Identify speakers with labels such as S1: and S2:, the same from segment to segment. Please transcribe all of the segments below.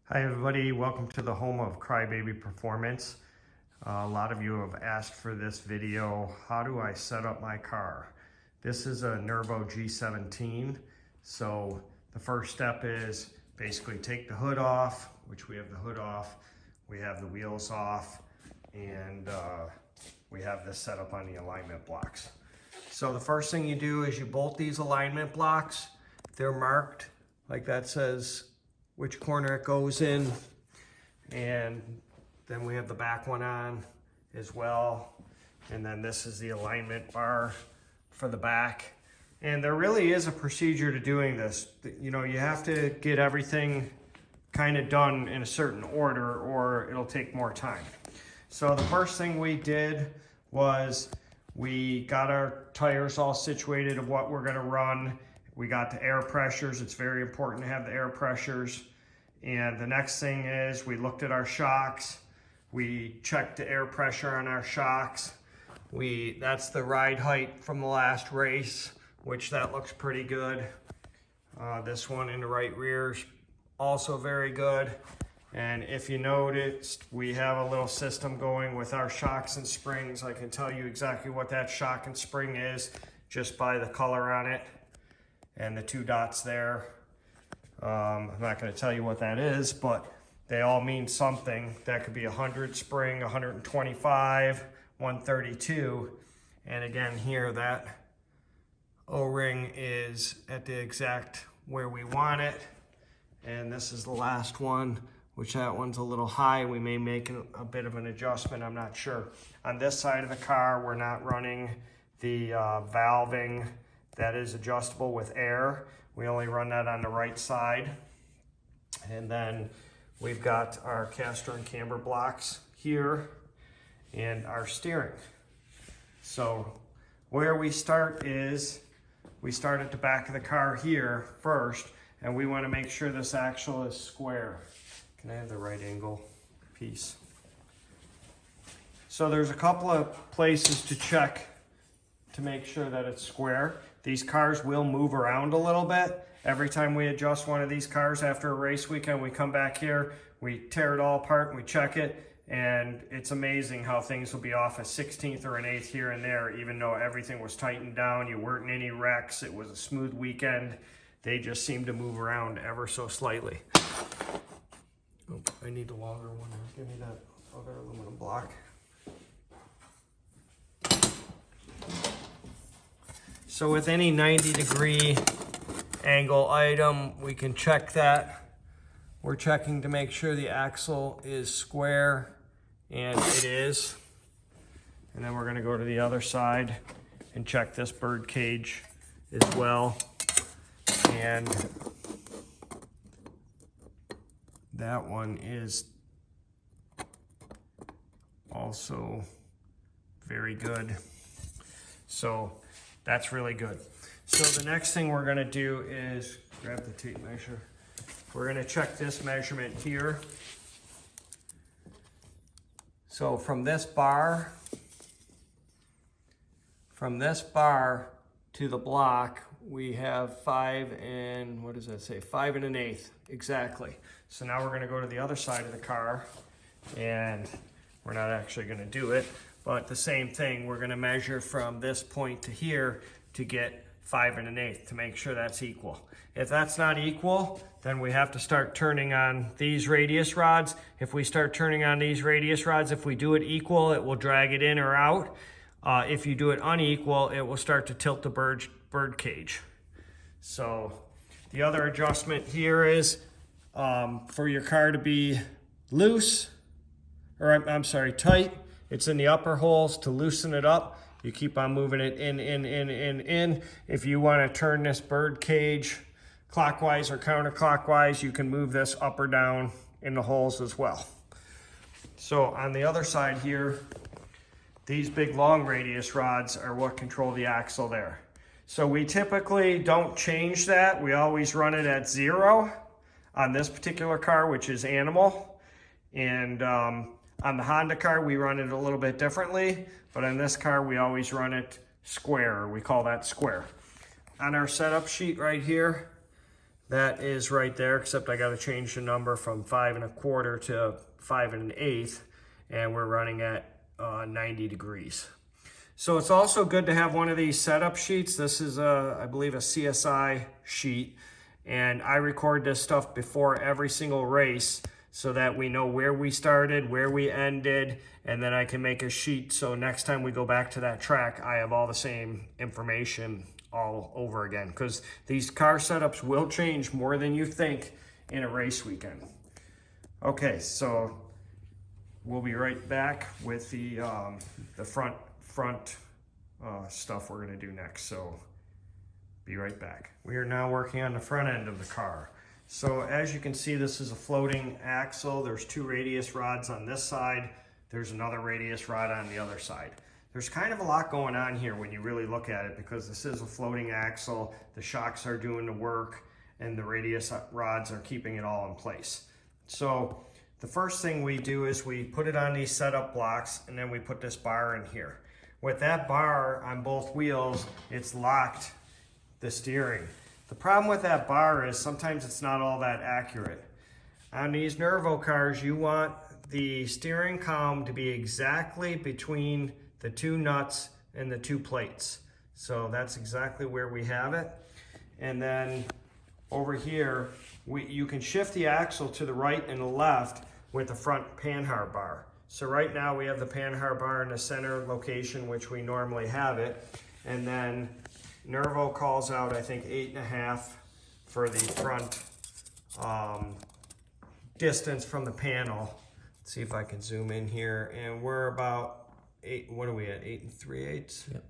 S1: Hi everybody, welcome to the home of Crybaby Performance. A lot of you have asked for this video, how do I set up my car? This is a Nervo G17, so the first step is basically take the hood off, which we have the hood off, we have the wheels off, and we have this set up on the alignment blocks. So the first thing you do is you bolt these alignment blocks. They're marked, like that says which corner it goes in, and then we have the back one on as well, and then this is the alignment bar for the back. And there really is a procedure to doing this. You know, you have to get everything kind of done in a certain order or it'll take more time. So the first thing we did was we got our tires all situated of what we're going to run. We got the air pressures. It's very important to have the air pressures. And the next thing is we looked at our shocks. We checked the air pressure on our shocks. That's the ride height from the last race, which that looks pretty good. This one in the right rear is also very good. And if you noticed, we have a little system going with our shocks and springs. I can tell you exactly what that shock and spring is just by the color on it and the two dots there. I'm not going to tell you what that is, but they all mean something. That could be 100 spring, 125, 132. And again, here that O-ring is at the exact where we want it. And this is the last one, which that one's a little high. We may make a bit of an adjustment, I'm not sure. On this side of the car, we're not running the valving that is adjustable with air. We only run that on the right side. And then we've got our caster and camber blocks here and our steering. So where we start is, we start at the back of the car here first, and we want to make sure this axle is square. Can I have the right angle piece? So there's a couple of places to check to make sure that it's square. These cars will move around a little bit. Every time we adjust one of these cars after a race weekend, we come back here, we tear it all apart and we check it, and it's amazing how things will be off a 16th or an 8th here and there, even though everything was tightened down, you weren't in any wrecks, it was a smooth weekend. They just seem to move around ever so slightly. Oh, I need a longer one. Give me that other aluminum block. So with any 90-degree angle item, we can check that. We're checking to make sure the axle is square, and it is. And then we're going to go to the other side and check this bird cage as well. And that one is also very good. So that's really good. So the next thing we're going to do is grab the tape measure. We're going to check this measurement here. So from this bar to the block, we have 5 and, what does that say? 5 1/8, exactly. So now we're going to go to the other side of the car, and we're not actually going to do it, but the same thing, we're going to measure from this point to here to get 5 1/8 to make sure that's equal. If that's not equal, then we have to start turning on these radius rods. If we start turning on these radius rods, if we do it equal, it will drag it in or out. If you do it unequal, it will start to tilt the bird cage. So the other adjustment here is for your car to be loose, or I'm sorry, tight. It's in the upper holes. To loosen it up, you keep on moving it in. If you want to turn this bird cage clockwise or counterclockwise, you can move this up or down in the holes as well. So on the other side here, these big long radius rods are what control the axle there. So we typically don't change that. We always run it at 0 on this particular car, which is animal. And on the Honda car, we run it a little bit differently, but on this car, we always run it square. We call that square. On our setup sheet right here, That is right there, except I got to change the number from 5 1/4 to 5 1/8, and we're running at 90 degrees. So it's also good to have one of these setup sheets. This is I believe a CSI sheet, and I record this stuff before every single race so that we know where we started, where we ended, and then I can make a sheet so next time we go back to that track, I have all the same information all over again, because these car setups will change more than you think in a race weekend. Okay, so we'll be right back with the front stuff we're going to do next. So be right back. We are now working on the front end of the car. So as you can see, this is a floating axle. There's 2 radius rods on this side. There's another radius rod on the other side. There's kind of a lot going on here when you really look at it, because this is a floating axle. The shocks are doing the work, and the radius rods are keeping it all in place. So the first thing we do is we put it on these setup blocks, and then we put this bar in here. With that bar on both wheels, it's locked the steering. The problem with that bar is sometimes it's not all that accurate. On these Nervo cars, you want the steering column to be exactly between the 2 nuts and the 2 plates. So that's exactly where we have it. And then over here, you can shift the axle to the right and the left with the front panhard bar. So right now we have the panhard bar in the center location, which we normally have it. And then Nervo calls out, I think, 8.5 for the front distance from the panel. Let's see if I can zoom in here. And we're about 8, what are we at, 8 3/8? Yep.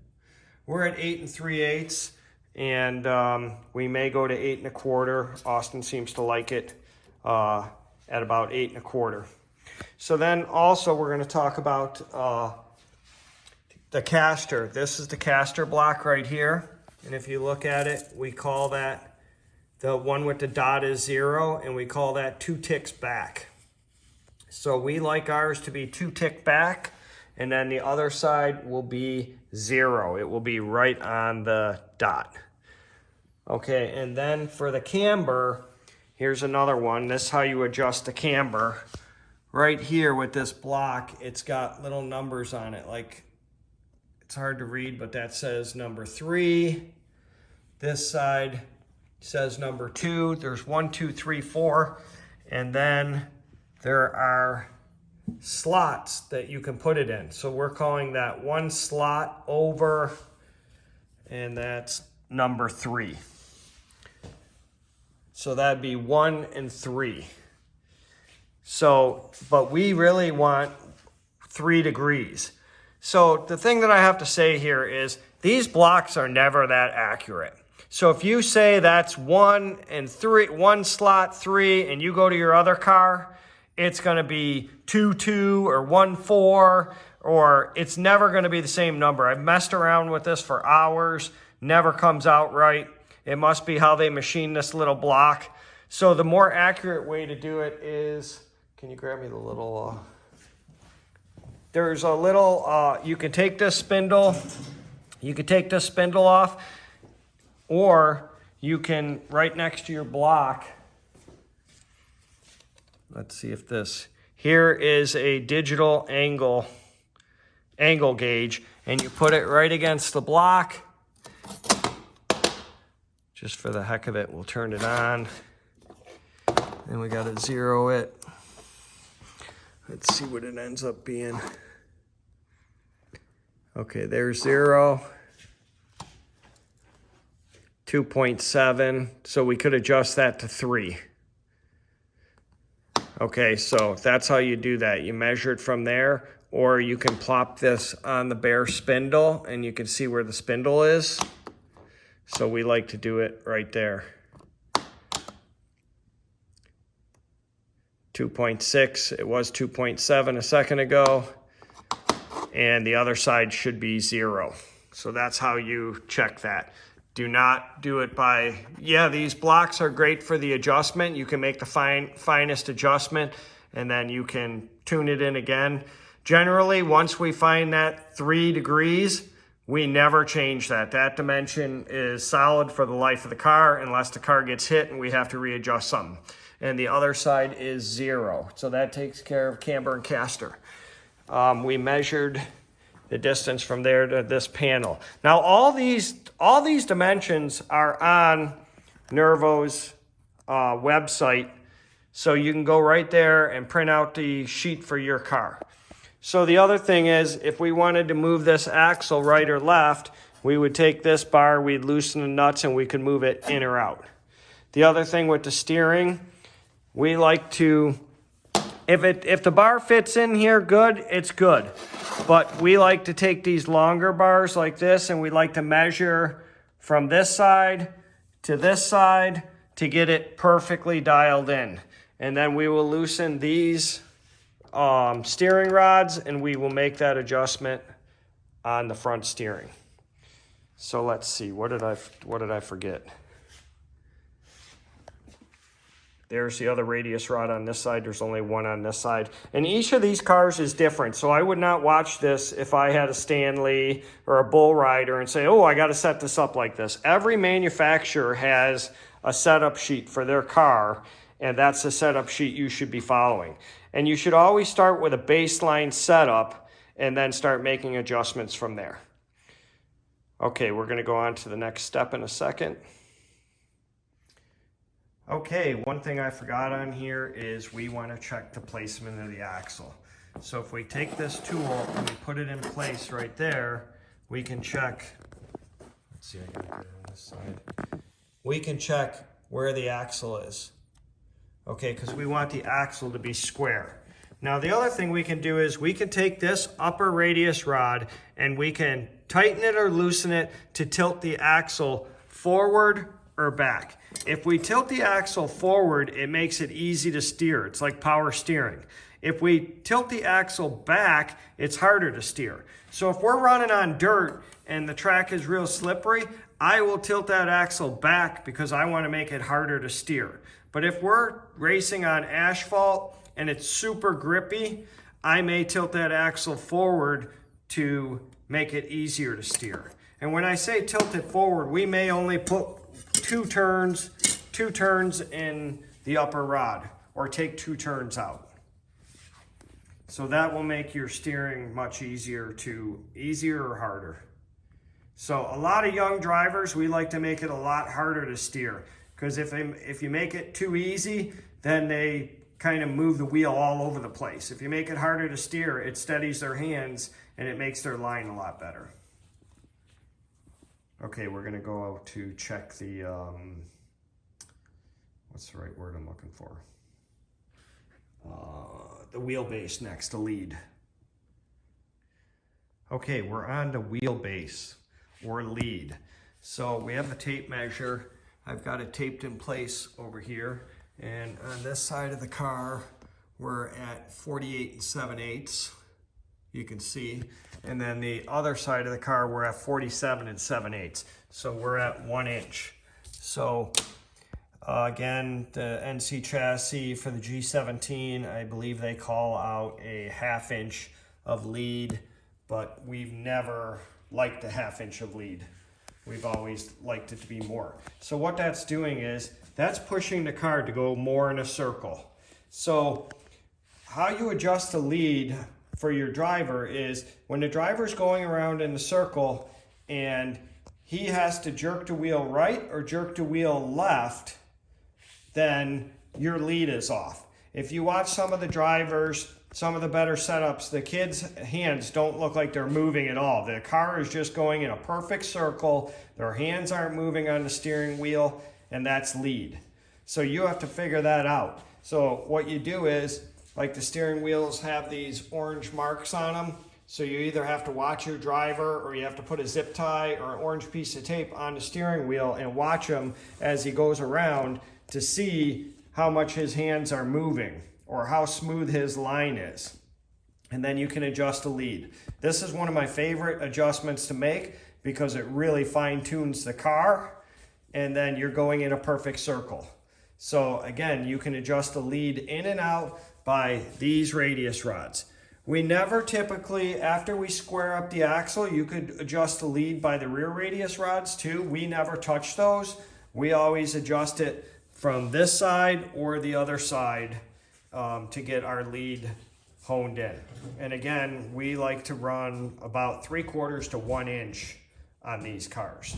S1: We're at 8 3/8, and we may go to 8 1/4. Austin seems to like it at about 8 1/4. So then also we're going to talk about the caster. This is the caster block right here, and if you look at it, we call that, the one with the dot is 0, and we call that 2 ticks back. So we like ours to be 2 tick back, and then the other side will be 0. It will be right on the dot. Okay, and then for the camber, here's another one. This is how you adjust the camber. Right here with this block, it's got little numbers on it. Like, it's hard to read, but that says number 3. This side says number 2. There's 1, 2, 3, 4. And then there are slots that you can put it in. So we're calling that 1 slot over, and that's number 3. So that'd be 1 and 3. So, but we really want 3 degrees. So the thing that I have to say here is these blocks are never that accurate. So if you say that's 1 and 3, 1 slot 3, and you go to your other car, it's going to be 2 2 or 1 4, or it's never going to be the same number. I've messed around with this for hours, never comes out right. It must be how they machine this little block. So the more accurate way to do it is, can you grab me the little, there's a little, you can take this spindle, off, or you can, right next to your block, let's see if this, here is a digital angle gauge, and you put it right against the block. Just for the heck of it, we'll turn it on. And we got to 0 it. Let's see what it ends up being. Okay, there's 0. 2.7, so we could adjust that to 3. Okay, so that's how you do that. You measure it from there, or you can plop this on the bare spindle and you can see where the spindle is. So we like to do it right there. 2.6, it was 2.7 a second ago, and the other side should be 0. So that's how you check that. Do not do it by, yeah, these blocks are great for the adjustment. You can make the finest adjustment, and then you can tune it in again. Generally, once we find that 3 degrees, We never change that. That dimension is solid for the life of the car unless the car gets hit and we have to readjust something. And the other side is 0. So that takes care of camber and caster. We measured the distance from there to this panel. Now all these dimensions are on Nervo's website. So you can go right there and print out the sheet for your car. So the other thing is, if we wanted to move this axle right or left, we would take this bar, we'd loosen the nuts, and we could move it in or out. The other thing with the steering, we like to, if the bar fits in here good, it's good. But we like to take these longer bars like this, and we like to measure from this side to this side to get it perfectly dialed in. And then we will loosen these steering rods, and we will make that adjustment on the front steering. So let's see, what did I forget? There's the other radius rod on this side. There's only one on this side. And each of these cars is different. So I would not watch this if I had a Stanley or a Bull Rider and say, oh, I got to set this up like this. Every manufacturer has a setup sheet for their car, and that's the setup sheet you should be following. And you should always start with a baseline setup and then start making adjustments from there. Okay, we're going to go on to the next step in a second. Okay, one thing I forgot on here is we want to check the placement of the axle. So if we take this tool and we put it in place right there, we can check, let's see, I got to get it on this side. We can check where the axle is. Okay, because we want the axle to be square. Now the other thing we can do is we can take this upper radius rod and we can tighten it or loosen it to tilt the axle forward or back. If we tilt the axle forward, it makes it easy to steer. It's like power steering. If we tilt the axle back, it's harder to steer. So if we're running on dirt and the track is real slippery, I will tilt that axle back because I want to make it harder to steer. But if we're racing on asphalt and it's super grippy, I may tilt that axle forward to make it easier to steer. And when I say tilt it forward, we may only put two turns in the upper rod or take 2 turns out. So that will make your steering much easier or harder. So a lot of young drivers, we like to make it a lot harder to steer. Because if you make it too easy, then they kind of move the wheel all over the place. If you make it harder to steer, it steadies their hands and it makes their line a lot better. Okay, we're going to go out to check the, what's the right word I'm looking for? The wheelbase next, the lead. Okay, we're on the wheelbase or lead. So we have a tape measure. I've got it taped in place over here. And on this side of the car, we're at 48 7/8, you can see. And then the other side of the car, we're at 47 7/8. So we're at 1 inch. So again, the NC chassis for the G17, I believe they call out a 1/2 inch of lead, but we've never liked a 1/2 inch of lead. We've always liked it to be more. So what that's doing is, that's pushing the car to go more in a circle. So how you adjust the lead for your driver is, when the driver's going around in the circle and he has to jerk the wheel right or jerk the wheel left, then your lead is off. If you watch some of the drivers, some of the better setups, the kids' hands don't look like they're moving at all. The car is just going in a perfect circle. Their hands aren't moving on the steering wheel, and that's lead. So you have to figure that out. So what you do is, like the steering wheels have these orange marks on them. So you either have to watch your driver, or you have to put a zip tie or an orange piece of tape on the steering wheel and watch him as he goes around to see how much his hands are moving or how smooth his line is. And then you can adjust the lead. This is one of my favorite adjustments to make because it really fine-tunes the car, and then you're going in a perfect circle. So again, you can adjust the lead in and out by these radius rods. We never typically, after we square up the axle, you could adjust the lead by the rear radius rods too. We never touch those. We always adjust it from this side or the other side to get our lead honed in. And again, we like to run about 3/4 to 1 inch on these cars.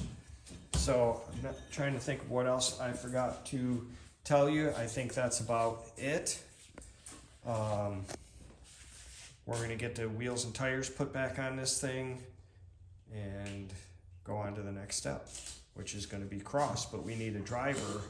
S1: So I'm not trying to think of what else I forgot to tell you. I think that's about it. We're going to get the wheels and tires put back on this thing and go on to the next step, which is going to be cross, but we need a driver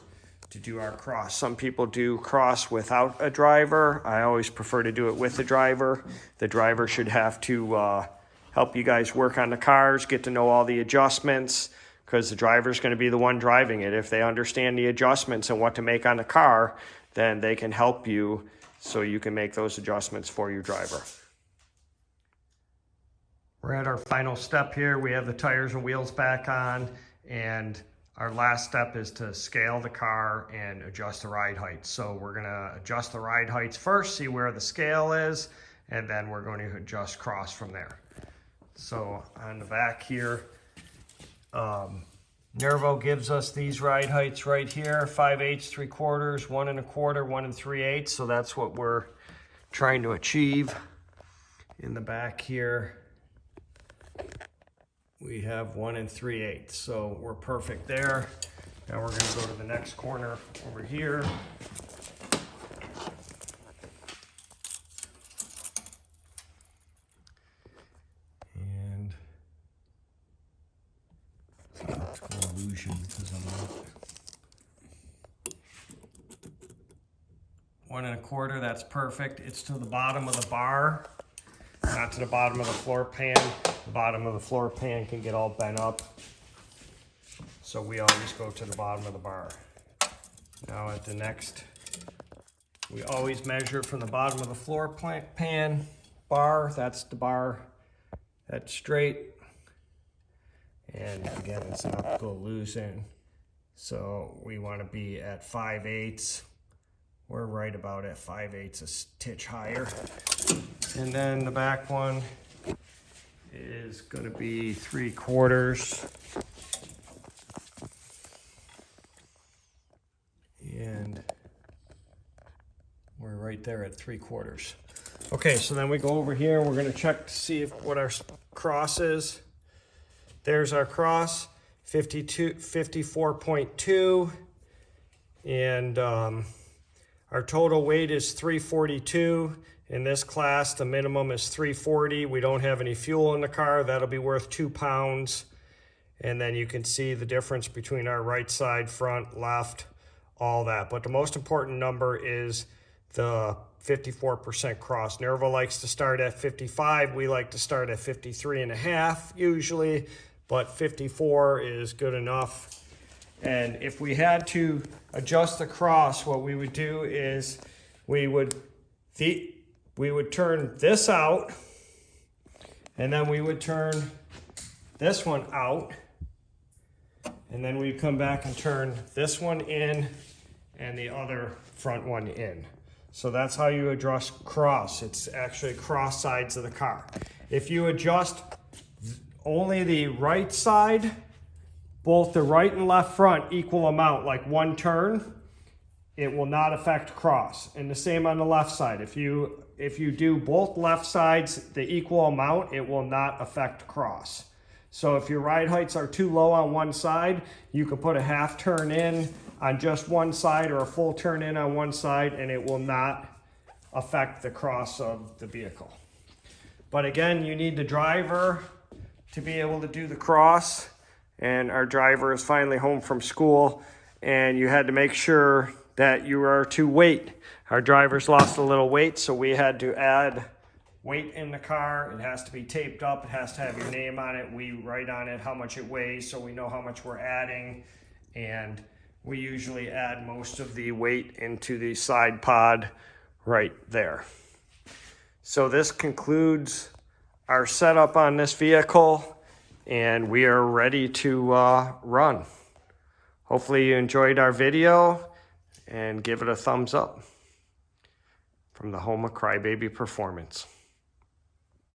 S1: to do our cross. Some people do cross without a driver. I always prefer to do it with a driver. The driver should have to help you guys work on the cars, get to know all the adjustments, because the driver's going to be the one driving it. If they understand the adjustments and what to make on the car, then they can help you so you can make those adjustments for your driver. We're at our final step here. We have the tires and wheels back on, and our last step is to scale the car and adjust the ride height. So we're gonna adjust the ride heights first, see where the scale is, and then we're going to adjust cross from there. So on the back here, Nervo gives us these ride heights right here, 5/8, 3/4, 1 1/4, 1 3/8. So that's what we're trying to achieve. In the back here, we have 1 3/8. So we're perfect there. Now we're gonna go to the next corner over here. And optical illusion because I'm not 1 1/4, that's perfect. It's to the bottom of the bar, not to the bottom of the floor pan. The bottom of the floor pan can get all bent up. So we always go to the bottom of the bar. Now at the next, we always measure from the bottom of the floor pan bar. That's the bar that's straight. And again, it's an optical illusion. So we want to be at 5/8. We're right about at 5/8, a stitch higher. And then the back one is going to be 3/4. And we're right there at 3/4. Okay, so then we go over here. We're going to check to see what our cross is. There's our cross, 54.2. And our total weight is 342. In this class, the minimum is 340. We don't have any fuel in the car. That'll be worth 2 pounds. And then you can see the difference between our right side, front, left, all that. But the most important number is the 54% cross. Nervo likes to start at 55. We like to start at 53.5 usually, but 54 is good enough. And if we had to adjust the cross, what we would do is we would turn this out, and then we would turn this one out, and then we'd come back and turn this one in and the other front one in. So that's how you adjust cross. It's actually cross sides of the car. If you adjust only the right side, both the right and left front equal amount, like one turn, it will not affect cross. And the same on the left side. If you do both left sides the equal amount, it will not affect cross. So if your ride heights are too low on one side, you can put a half turn in on just one side or a full turn in on one side, and it will not affect the cross of the vehicle. But again, you need the driver to be able to do the cross. And our driver is finally home from school, and you had to make sure that you are to weight. Our driver's lost a little weight, so we had to add weight in the car. It has to be taped up. It has to have your name on it. We write on it how much it weighs so we know how much we're adding. And we usually add most of the weight into the side pod right there. So this concludes our setup on this vehicle, and we are ready to run. Hopefully you enjoyed our video, and give it a thumbs up. From the home of Crybaby Performance.